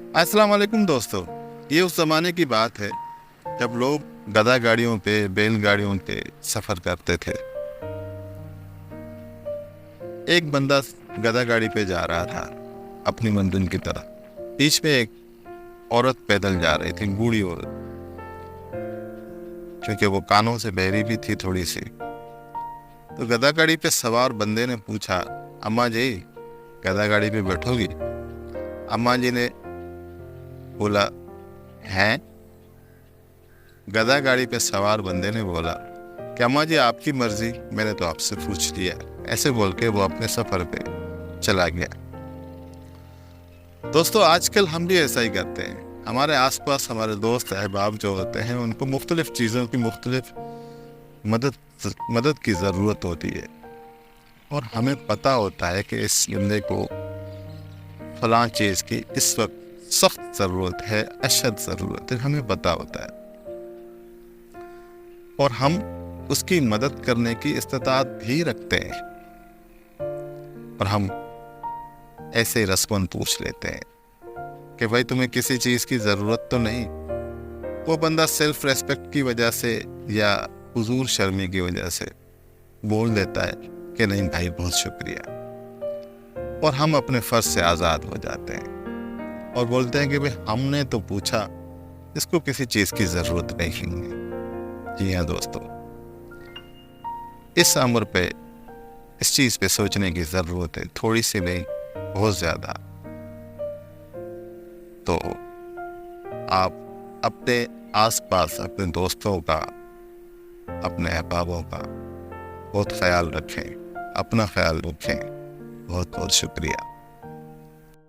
अस्सलाम वालेकुम दोस्तों। ये उस ज़माने की बात है जब लोग गधा गाड़ियों पे, बैलगाड़ियों पे सफ़र करते थे। एक बंदा गधा गाड़ी पे जा रहा था अपनी मंजिल की तरफ। बीच में एक औरत पैदल जा रही थी, बूढ़ी औरत, क्योंकि वो कानों से बहरी भी थी थोड़ी सी। तो गधा गाड़ी पे सवार बंदे ने पूछा, अम्मा जी गधा गाड़ी पे बैठोगी? अम्मा जी ने बोला, हैं? गधा गाड़ी पे सवार बंदे ने बोला कि अम्मा जी आपकी मर्जी, मैंने तो आपसे पूछ लिया। ऐसे बोल के वो अपने सफर पे चला गया। दोस्तों, आजकल हम भी ऐसा ही करते हैं। हमारे आसपास हमारे दोस्त अहबाब जो होते हैं, उनको मुख्तलिफ चीज़ों की मुख्तलिफ मदद की ज़रूरत होती है, और हमें पता होता है कि इस बंदे को फलां चीज़ की इस वक्त सख्त ज़रूरत है, अशद ज़रूरत है, हमें पता होता है, और हम उसकी मदद करने की इस्तिताअत भी रखते हैं, और हम ऐसे रस्मन पूछ लेते हैं कि भाई तुम्हें किसी चीज़ की ज़रूरत तो नहीं। वो बंदा सेल्फ रेस्पेक्ट की वजह से या हुजूर शर्मी की वजह से बोल देता है कि नहीं भाई बहुत शुक्रिया, और हम अपने फ़र्ज से आज़ाद हो जाते हैं और बोलते हैं कि भाई हमने तो पूछा, इसको किसी चीज़ की ज़रूरत नहीं है। जी हाँ दोस्तों, इस उम्र पे इस चीज़ पे सोचने की ज़रूरत है, थोड़ी सी नहीं, बहुत ज़्यादा। तो आप अपने आसपास अपने दोस्तों का, अपने अहबाबों का बहुत ख्याल रखें, अपना ख्याल रखें। बहुत बहुत शुक्रिया।